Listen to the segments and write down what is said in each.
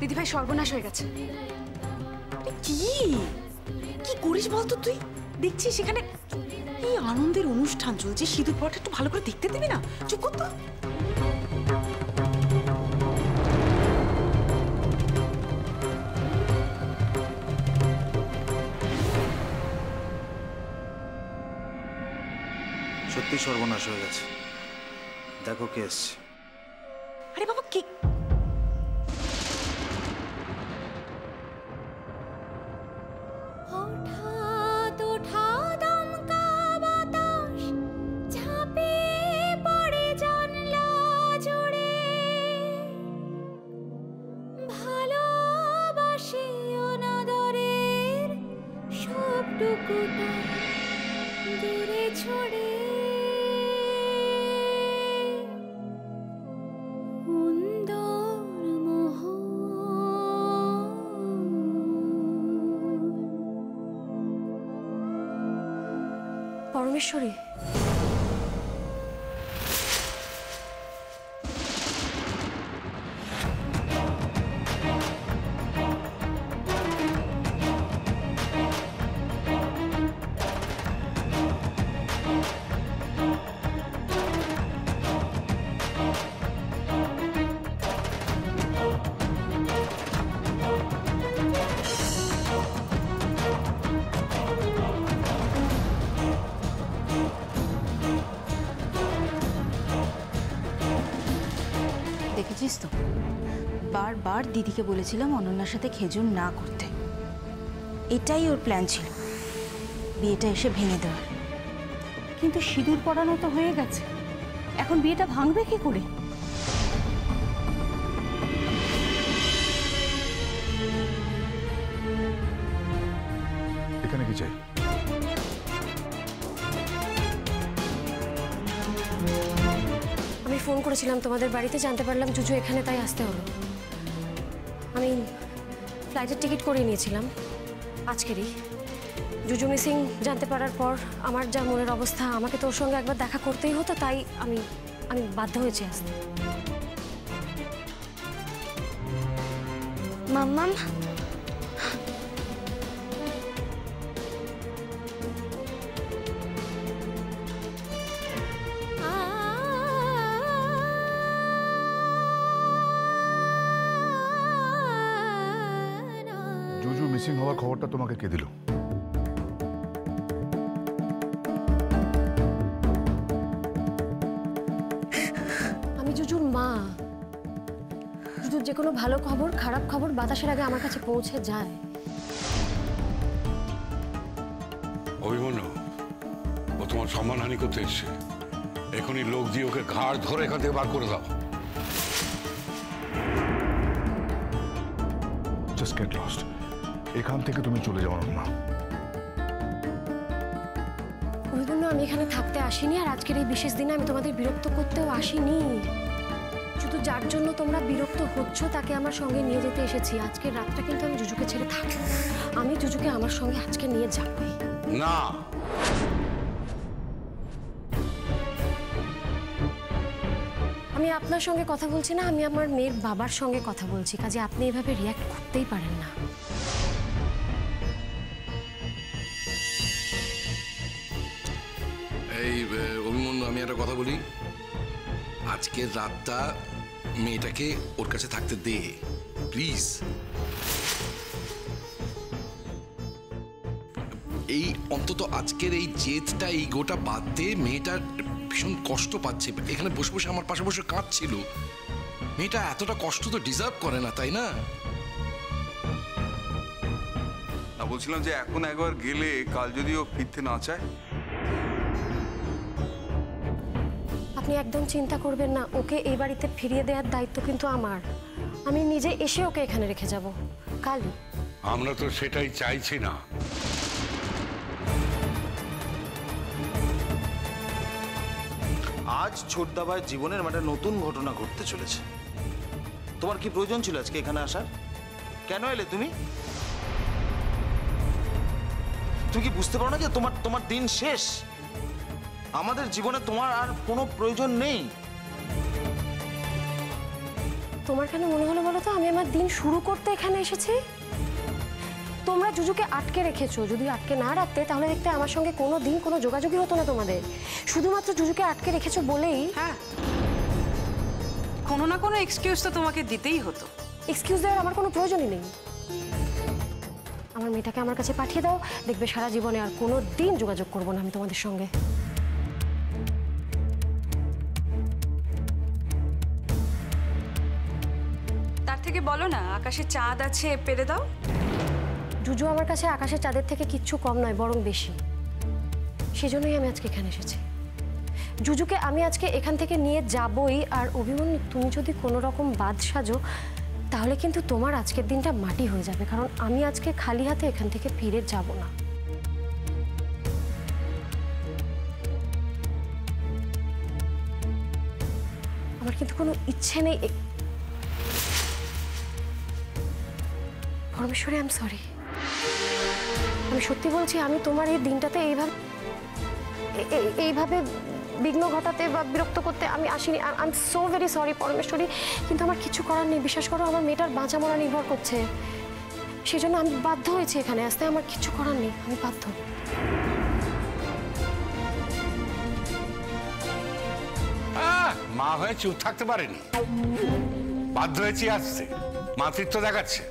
দিদিভাই সর্বনাশ হয়ে গেছে। কি কি করিস বলতো তুই? দেখছিস সেখানে কি আনন্দের অনুষ্ঠান চলছে, সিঁদুর পড়াটা একটু ভালো করে দেখতে দিবি না? চুপ কর তো। সত্যি সর্বনাশ হয়ে গেছে। দেখো কে এসছে। আরে বাবা কে? পরমেশ্বরী, দেখেছিস তো, বারবার দিদিকে বলেছিলাম অনন্যার সাথে খেজুর না করতে। এটাই ওর প্ল্যান ছিল, বিয়েটা এসে ভেঙে দেওয়ার। কিন্তু সিঁদুর পরানো তো হয়ে গেছে, এখন বিয়েটা ভাঙবে কি করে? এখানে কি চাই? আমি ফোন করেছিলাম তোমাদের বাড়িতে, জানতে পারলাম জুজু এখানে, তাই আসতে হলো। আমি ফ্লাইটের টিকিট করে নিয়েছিলাম আজকেরই। জুজু মিসিং জানতে পারার পর আমার যা মনের অবস্থা, আমাকে তোর সঙ্গে একবার দেখা করতেই হতো, তাই আমি বাধ্য হয়েছি আসতে। মাম্মাম, জুজু মিসিং হওয়ার খবরটা তোমাকে কে দিল? আমি জুজুর মা। জুজুর যে কোনো ভালো খবর, খারাপ খবর বাতাসের আগে আমার কাছে পৌঁছে যায়। অভিমন্যু, ও তোমার সম্মানহানি করতে এসছে। এখনই লোক দিয়ে ওকে ঘাড় ধরে এখান থেকে বার করে দাও। Just get lost. এখান থেকে তুমি চলে যাও না। অভিমন্যু, আমি এখানে থাকতে আসিনি, আর আজকের এই বিশেষ দিনে আমি তোমাদের বিরক্ত করতেও আসিনি। শুধু যার জন্য তোমরা বিরক্ত হচ্ছ তাকে আমার সঙ্গে নিয়ে যেতে এসেছি। আজকের রাতটা কিন্তু আমি জুজুকে ছেড়ে থাকবো না। আমি জুজুকে আমার সঙ্গে আজকে নিয়ে যাবই। না, আমি আপনার সঙ্গে কথা বলছি না, আমি আমার মেয়ের বাবার সঙ্গে কথা বলছি, কাজে আপনি এভাবে রিয়াক্ট করতেই পারেন না। এই অভিমন্যু, আমি একটা কথা বলি, আজকের রাতটা মেয়েটাকে ওর কাছে থাকতে দে প্লিজ। এই অন্তত আজকের এই জেদটা, এই গোটা বাদ দে। মেয়েটা ভীষণ কষ্ট পাচ্ছে, এখানে বসে বসে আমার পাশে বসে কাঁদছিল। মেয়েটা এতটা কষ্ট তো ডিজার্ভ করে না, তাই না? না, বলছিলাম যে এখন একবার গেলে কাল যদি ও ফিরতে না চায়। আপনি একদম চিন্তা করবেন না, ওকে এই বাড়িতে ফিরিয়ে দেওয়ার দায়িত্ব কিন্তু আমার। আমি নিজে এসে ওকে এখানে রেখে যাব কালই। আমরা তো সেটাই চাইছি না। আজ ছোটদা ভাইয়ের জীবনের একটা নতুন ঘটনা ঘটতে চলেছে। তোমার কি প্রয়োজন ছিল আজকে এখানে আসার? কেন এলে তুমি? তুমি কি বুঝতে পারো না যে তোমার দিন শেষ? আমাদের জীবনে তোমার আর কোনো প্রয়োজন নেই। তোমার কেন মনে হলো বলো তো আমি আমার দিন শুরু করতে এখানে এসেছি? তোমরা জুজুকে আটকে রেখেছো, যদি আটকে না রাখতে তাহলে দেখতে আমার সঙ্গে কোনো দিন কোনো যোগাযোগই হতো না তোমাদের। শুধুমাত্র জুজুকে আটকে রেখেছো বলেই। হ্যাঁ, কোনো না কোনো এক্সকিউজ তো তোমাকে দিতেই হতো। এক্সকিউজ দেওয়ার আমার কোনো প্রয়োজনই নেই। আমার মেয়েটাকে আমার কাছে পাঠিয়ে দাও, দেখবে সারা জীবনে আর কোনো দিন যোগাযোগ করবো না আমি তোমাদের সঙ্গে। তার থেকে বলো না আকাশে চাঁদ আছে, পেরে দাও। জুজু আমার কাছে আকাশের চাঁদের থেকে কিচ্ছু কম নয়, বরং বেশি। সেজন্যই আমি আজকে এখানে এসেছি। জুজুকে আমি আজকে এখান থেকে নিয়ে যাবই। আর অভিমন্যু, তুমি যদি কোনো রকম বাদ সাজো তাহলে কিন্তু তোমার আজকের দিনটা মাটি হয়ে যাবে, কারণ আমি আজকে খালি হাতে এখান থেকে ফিরে যাব না। আমার কিন্তু কোনো ইচ্ছে নেই। Parameshwari, I am sorry. আমি সত্যি বলছি, আমি তোমার এই দিনটাতে এইভাবে বিঘ্ন ঘটাতে বা বিরক্ত করতে আমি আসিনি। I am so very sorry Parameshwari, কিন্তু আমার কিছু করার নেই। বিশ্বাস করো, আমার মেয়েটার বাঁচা মরা নির্ভর করছে। সেজন্য আমি বাধ্য হয়েছি এখানে আসতে। আমার কিছু করার নেই, আমি বাধ্য। মা হয়ে চুপ থাকতে পারেনি, বাধ্য হয়েছি আসতে। মাতৃত্ব দেখাচ্ছে।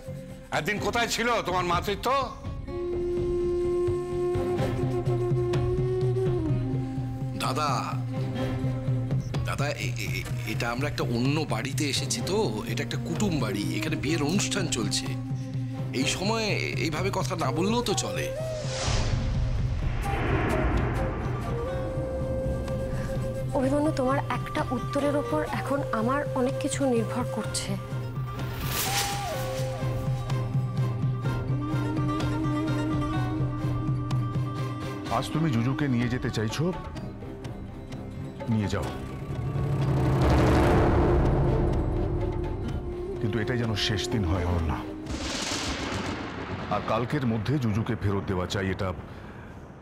একদিন কোথায় ছিল তোমার মাতৃত্ব? দাদা দাদা, এটা আমরা একটা অন্য বাড়িতে এসেছি তো, এটা একটা কুটুম বাড়ি, এখানে বিয়ের অনুষ্ঠান চলছে। এই সময় এইভাবে কথা না বললেও তো চলে। অভিমন্যু, তোমার একটা উত্তরের ওপর এখন আমার অনেক কিছু নির্ভর করছে। আজ তুমি জুজুকে নিয়ে যেতে চাইছো, নিয়ে যাও, কিন্তু এটাই যেন শেষ দিন হয় অনন্যা। আর কালকের মধ্যে জুজুকে ফেরত দেওয়া চাই,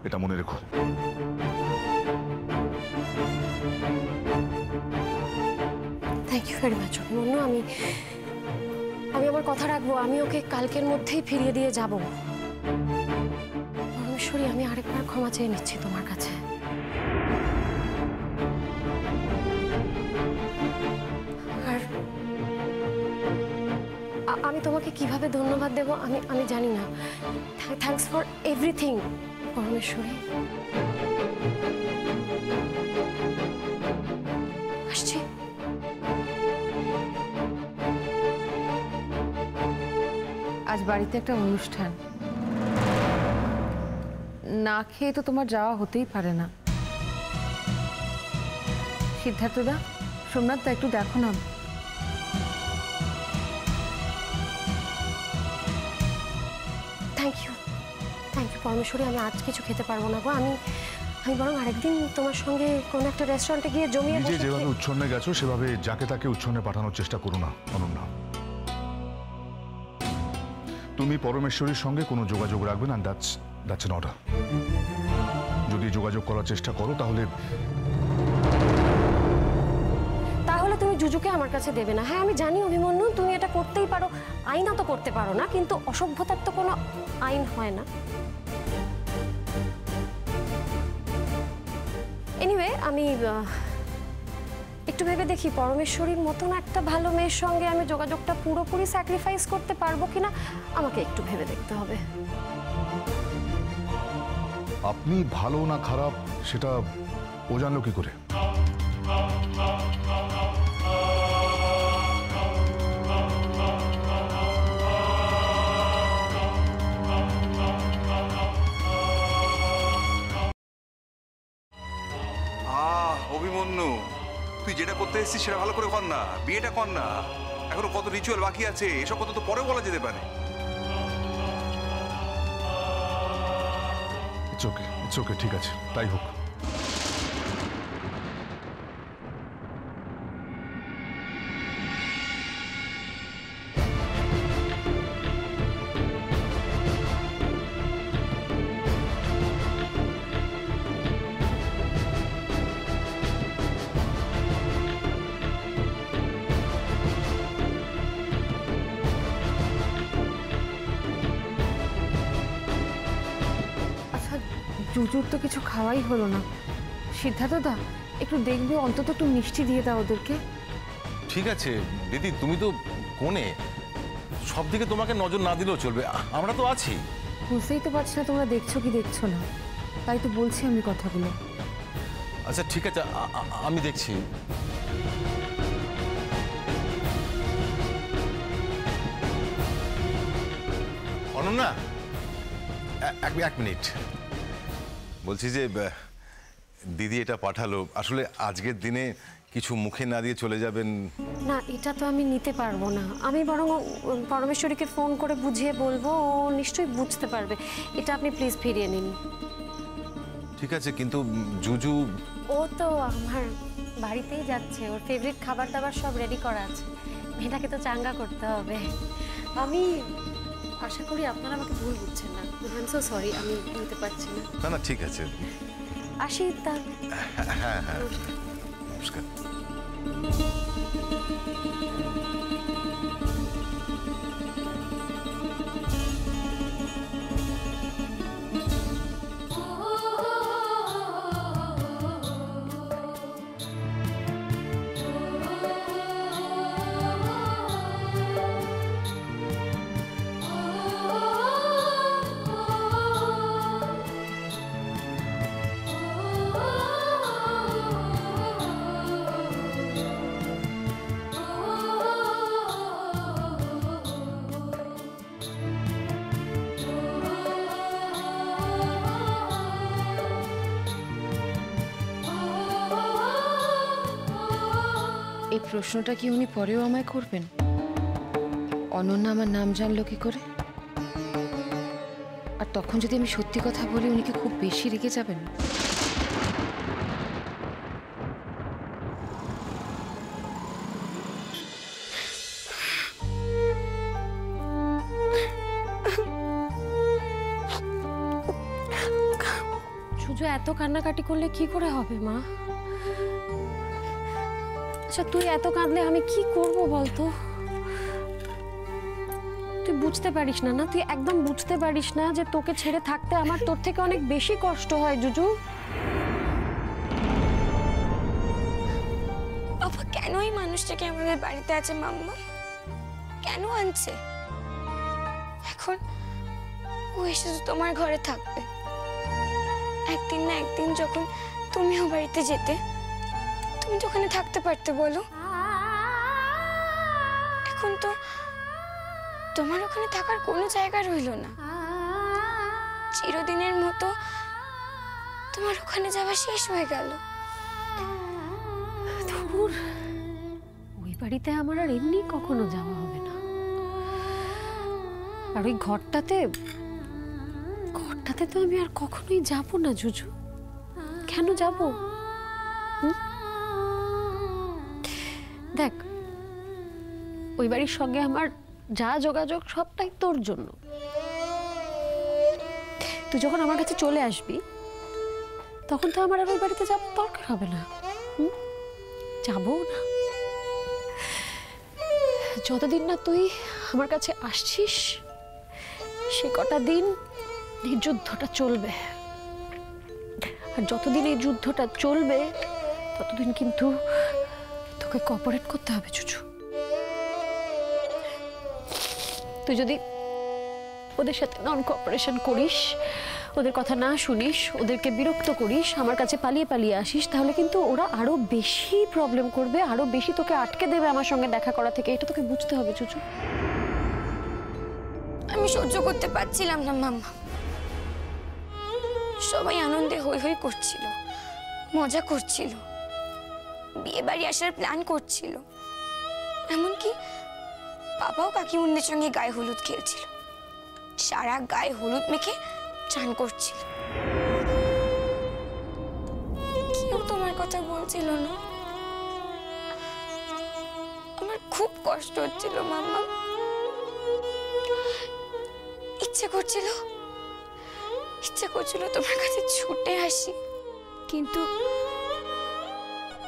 এটা মনে রেখো। Thank you very much Abhimanyu. আমি আমার কথা রাখবো। আমি ওকে কালকের মধ্যেই ফিরিয়ে দিয়ে যাব। পরমেশ্বরী, আমি আরেকবার ক্ষমা চেয়ে নিচ্ছি তোমার কাছে। আর আমি তোমাকে কিভাবে ধন্যবাদ দেব আমি জানি না। Thanks for everything Parameshwari. আসছি। আজ বাড়িতে একটা অনুষ্ঠান, না খেয়ে তো তোমার যাওয়া হতেই পারে না। সিদ্ধার্থদা, সোমনাথদা, একটু দেখো না। Thank you Parameshwari. আমি আজ কিছু খেতে পারবো না গো। আমি বরং আরেকদিন তোমার সঙ্গে কোনো একটা রেস্টুরেন্টে গিয়ে জমিয়ে নিজে যেভাবে উচ্ছন্নে গেছো সেভাবে যাকে তাকে উচ্ছন্নে পাঠানোর চেষ্টা করো না অনন্যা। তুমি পরমেশ্বরীর সঙ্গে কোনো যোগাযোগ রাখবে না, দ্যাটস অ্যান অর্ডার। যদি যোগাযোগ করার চেষ্টা করো তাহলে তুমি কখনোই জুজুকে আমার কাছে দেবে না। হ্যাঁ আমি জানি অভিমন্যু তুমি এটা করতেই পারো, আইনত করতে পারো না, কিন্তু অসভ্যতার তো কোনো আইন হয় না। এনিওয়ে আমি একটু ভেবে দেখি পরমেশ্বরীর মতন একটা ভালো মেয়ের সঙ্গে আমি যোগাযোগটা পুরোপুরি স্যাক্রিফাইস করতে পারবো কিনা আমাকে একটু ভেবে দেখতে হবে। আপনি ভালো না খারাপ সেটা ও জানলো কি করে? অভিমন্যু, তুই যেটা করতে এসেছিস সেটা ভালো করে কর না, বিয়েটা কর না। এখনো কত রিচুয়াল বাকি আছে, এসব কথা তো পরে বলা যেতে পারে। ইটস ওকে, ঠিক আছে, তাই হোক। জুজুর তো কিছু খাওয়াই হলো না। সিদ্ধার্থদা একটু দেখবে, অন্তত একটু মিষ্টি দিয়ে দাও ওদেরকে। ঠিক আছে দিদি, তুমি তো কোণে, সব দিকে তোমাকে নজর না দিলেও চলবে, আমরা তো আছি। বুঝতেই তো পারছি না তোমরা দেখছো কি দেখছো না, তাই তো বলছি আমি কথাগুলো। আচ্ছা ঠিক আছে, আমি দেখছি। অনন্যা, এক মিনিট, বলছি যে দিদি এটা পাঠালো, আসলে আজকের দিনে কিছু মুখে না দিয়ে চলে যাবেন না, এটা তো আমি নিতে পারবো না। আমি বরং পরমেশ্বরীকে ফোন করে বুঝিয়ে বলবো, ও নিশ্চয়ই বুঝতে পারবে। এটা আপনি প্লিজ ফিরিয়ে নিন। ঠিক আছে, কিন্তু জুজু ও তো আমার বাড়িতেই যাচ্ছে, ওর ফেভারিট খাবার দাবার সব রেডি করা আছে, মেয়েটাকে তো চাঙ্গা করতে হবে। আমি আশা করি আপনারা আমাকে ভুল বুঝছেন না। আই এম সো সরি, আমি নিতে পারছি না। না না ঠিক আছে, আসি তা। হ্যাঁ হ্যাঁ, নমস্কার। এই প্রশ্নটা কি উনি পরেও আমায় করবেন? অনন্যা আমার নাম জানলো কি করে? আর তখন যদি আমি সত্যি কথা বলি, উনি কি খুব বেশি রেগে যাবেন? সুজু, এত কান্নাকাটি করলে কি করে হবে মা? আচ্ছা তুই এত কাঁদলে আমি কি করব বলতো? তুই বুঝতে পারিস না, না তুই একদম বুঝতে পারিস না যে তোকে ছেড়ে থাকতে আমার তোর থেকে অনেক বেশি কষ্ট হয় জুজু। বাবা কেন এই মানুষটাকে আমাদের বাড়িতে আছে মাম্মা? কেন আনছে? এখন ও এসে তো তোমার ঘরে থাকবে, একদিন না একদিন যখন তুমিও বাড়িতে যেতে, তুমি তো ওখানে থাকতে পারতে বলো। এখন তো তোমার ওখানে থাকার কোনো জায়গা রইল না। চিরদিনের মতো তোমার ওখানে যাওয়া শেষ হয়ে গেল। ওই বাড়িতে আমার আর এমনি কখনো যাওয়া হবে না। আর ওই ঘরটাতে তো আমি আর কখনোই যাব না জুজু। কেন যাব? দেখ, ওই বাড়ির সঙ্গে আমার যা যোগাযোগ সবটাই তোর জন্য। তুই যখন আমার কাছে চলে আসবি তখন তো আমার আর ওই বাড়িতে যাওয়ার দরকার হবে না। যাবো না। যতদিন না তুই আমার কাছে আসছিস সে কটা দিন এই যুদ্ধটা চলবে, আর যতদিন এই যুদ্ধটা চলবে ততদিন কিন্তু তোকে কোঅপারেট করতে হবে জুজু। তুই যদি ওদের সাথে নন কোঅপারেশন করিস, ওদের কথা না শুনিস, ওদেরকে বিরক্ত করিস, আমার কাছে পালিয়ে পালিয়ে আসিস, তাহলে কিন্তু ওরা আরো বেশি প্রবলেম করবে, আরো বেশি তোকে আটকে দেবে আমার সঙ্গে দেখা করা থেকে। এটা তোকে বুঝতে হবে জুজু। আমি সহ্য করতে পারছিলাম না মাম্মা। সবাই আনন্দে হই হই করছিল, মজা করছিল, বিয়ে বাড়ি আসার প্ল্যান করছিল, এমনকি বাবাও কাকিমুন্নির সঙ্গে গায়ে হলুদ খেলছিল, সারা গায়ে হলুদ মেখে চান করছিল। কেউ তোমার কথা বলছিল না। আমার খুব কষ্ট হচ্ছিল মাম্মা। ইচ্ছে করছিল তোমার কাছে ছুটে আসি, কিন্তু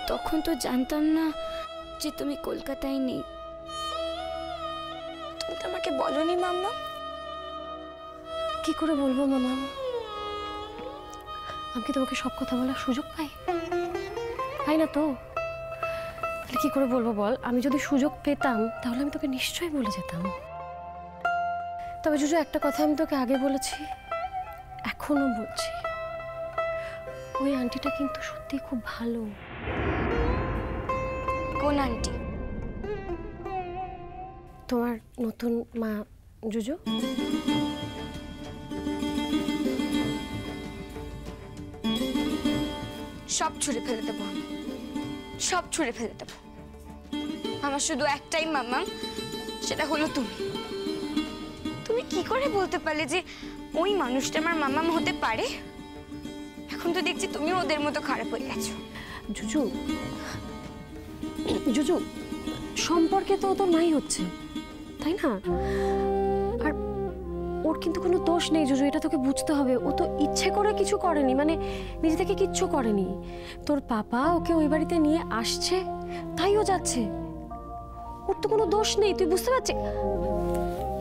তখন তো জানতাম না যে তুমি কলকাতায় নেই। তুমি তো আমাকে বলনি মাম্মা। কি করে বলবো মামা? আমি কি তোমাকে সব কথা বলার সুযোগ পাই না তো? তাহলে কি করে বলবো বল? আমি যদি সুযোগ পেতাম তাহলে আমি তোকে নিশ্চয়ই বলে যেতাম। তবে জুজু, একটা কথা আমি তোকে আগে বলেছি, এখনো বলছি, ওই আন্টিটা কিন্তু সত্যি খুব ভালো। কোন আন্টি? তোমার নতুন মা জুজু। সব ছুঁড়ে ফেলে দেবো আমি, সব ছুঁড়ে ফেলে দেবো। আমার শুধু একটাই মাম্মা, সেটা হলো তুমি। তুমি কি করে বলতে পারলে যে ওই মানুষটা আমার মাম্মা হতে পারে? এখন তো দেখছি তুমি ওদের মতো খারাপ হয়ে গেছো। জুজু, জুজু, সম্পর্কে তো ও তোর মাই হচ্ছে, তাই না? আর ওর কিন্তু কোনো দোষ নেই জুজু, এটা তোকে বুঝতে হবে। ও তো ইচ্ছে করে কিছু করেনি, মানে নিজে থেকে কিচ্ছু করেনি। তোর পাপা ওকে ওই বাড়িতে নিয়ে আসছে, তাই ও যাচ্ছে। ওর তো কোনো দোষ নেই, তুই বুঝতে পারছিস?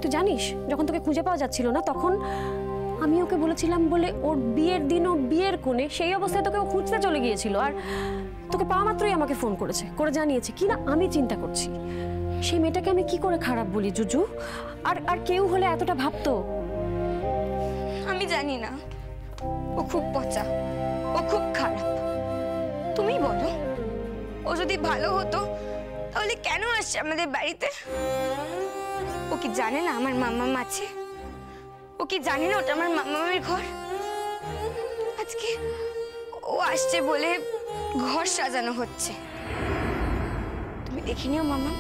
তুই জানিস, যখন তোকে খুঁজে পাওয়া যাচ্ছিল না, তখন আমি ওকে বলেছিলাম বলে ওর বিয়ের দিন ও বিয়ের কোণে সেই অবস্থায় তোকে ও খুঁজতে চলে গিয়েছিল, আর তোকে পাওয়া মাত্রই আমাকে ফোন করে জানিয়েছে কি না আমি চিন্তা করছি। সেই মেয়েটাকে আমি কি করে খারাপ বলি জুজু? আর কেউ হলে এতটা ভাবতো? আমি জানি না, ও খুব পচা, ও খুব খারাপ। তুমি বলো, ও যদি ভালো হতো তাহলে কেন আসছে আমাদের বাড়িতে? ও কি জানে না আমার মাম্মা আছে? ও কি জানে না ওটা আমার মাম্মামের ঘর? আজকে ও আসছে বলে ঘর সাজানো হচ্ছে। তুমি দেখে নিও মাম্মা,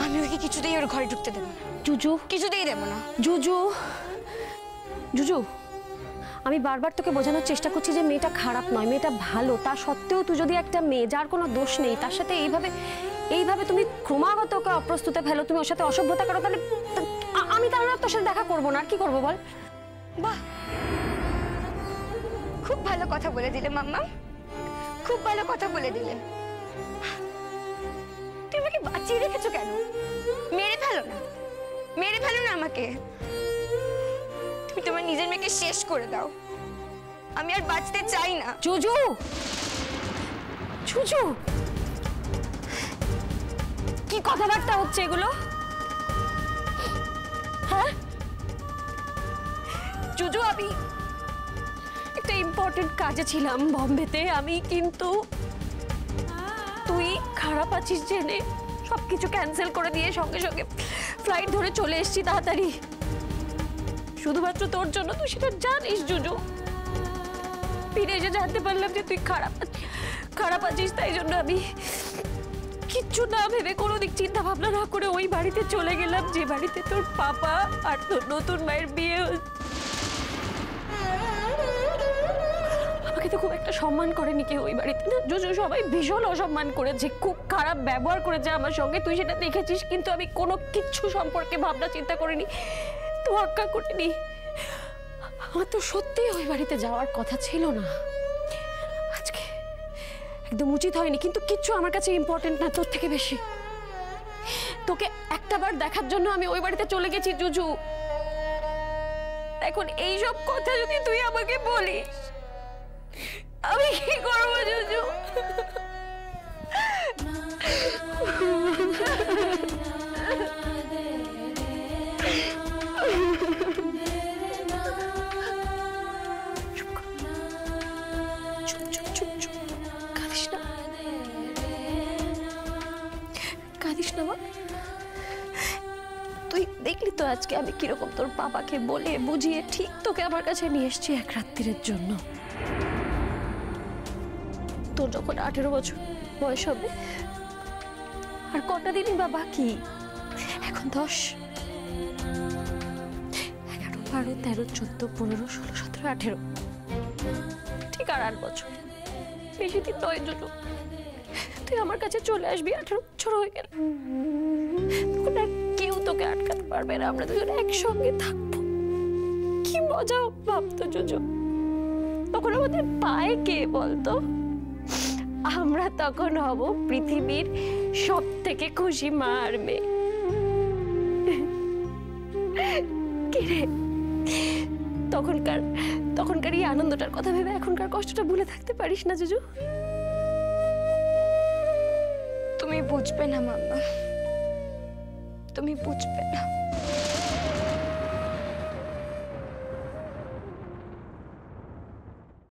আমি ওকে কিছুতেই ওর ঘরে ঢুকতে দেবো না জুজু, কিছুতেই দেবো না। জুজু, জুজু, আমি বারবার তোকে বোঝানোর চেষ্টা করছি যে মেয়েটা খারাপ নয়, মেয়েটা ভালো। তা সত্ত্বেও তুই যদি একটা মেয়ে যার কোনো দোষ নেই তার সাথে এইভাবে তুমি ক্রমাগত ওকে অপ্রস্তুতে ফেলো, তুমি ওর সাথে অসভ্যতা করো, তাহলে আমি তাহলে তোর সাথে দেখা করবো না। আর কি করবো বল? বাহ, খুব ভালো কথা বলে দিলে মাম্মা, খুব ভালো কথা বলে দিলে। তুমি আমাকে বাঁচিয়ে রেখেছো কেন? মেরে ফেলো না, মেরে ফেলো না আমাকে। তুমি তোমার নিজের মেয়েকে শেষ করে দাও। আমি আর বাঁচতে চাই না। জুজু, জুজু, কি কথাবার্তা হচ্ছে এগুলো? হ্যাঁ জুজু, আমি একটা ইম্পর্টেন্ট কাজে ছিলাম বম্বেতে, আমি কিন্তু তুই খারাপ আছিস জেনে সবকিছু ক্যান্সেল করে দিয়ে সঙ্গে সঙ্গে ফ্লাইট ধরে চলে এসেছি তাড়াতাড়ি, শুধুমাত্র তোর জন্য। তুই সেটা জানিস জুজু। ফিরে এসে জানতে পারলাম যে তুই খারাপ আছিস, তাই জন্য আমি কিচ্ছু না ভেবে, কোনো দিক চিন্তা ভাবনা না করে ওই বাড়িতে চলে গেলাম যে বাড়িতে তোর পাপা আর তোর নতুন মায়ের বিয়ে। আমাকে তো খুব একটা সম্মান করেনি কেউ ওই বাড়িতে, না জুজু, সবাই ভীষণ অসম্মান করেছে, খুব খারাপ ব্যবহার করেছে আমার সঙ্গে, তুই সেটা দেখেছিস। কিন্তু আমি কোনো কিচ্ছু সম্পর্কে ভাবনা চিন্তা করিনি, তোয়াক্কা করিনি। আমার তো সত্যিই ওই বাড়িতে যাওয়ার কথা ছিল না, আজকে একদম উচিত হয়নি, কিন্তু কিচ্ছু আমার কাছে ইম্পর্টেন্ট না তোর থেকে বেশি। তোকে একটাবার দেখার জন্য আমি ওই বাড়িতে চলে গেছি জুজু। এখন এইসব কথা যদি তুই আমাকে বলিস, আমি কি করবো জুজু? কাঁদিস না মা। তুই দেখলি তো আজকে আমি কিরকম তোর বাবাকে বলে বুঝিয়ে ঠিক তোকে আমার কাছে নিয়ে এসেছি এক রাত্রির জন্য। তোর যখন 18 বছর বয়স হবে, আর কটা দিনই বা বাকি, এখন 10, 11, 12, 13, 14, 15, 16, 17, 18, ঠিক আর 8 বছর। বেশি দিন নয় জুজু, তুই আমার কাছে চলে আসবি 18 বছর হয়ে গেলে। তখন আর কেউ তোকে আটকাতে পারবে না, আমরা দুজন একসঙ্গে থাকবো। কি মজা ভাবতো জুজু। তখন আমাদের পায় কে বলতো? আমরা তখন হব পৃথিবীর সব থেকে খুশি মা আর মেয়ে। কি রে, তখনকার এই আনন্দটার কথা ভেবে এখনকার কষ্টটা ভুলে থাকতে পারিস না জুজু? তুমি বুঝবে না মাম্মা, তুমি বুঝবে না।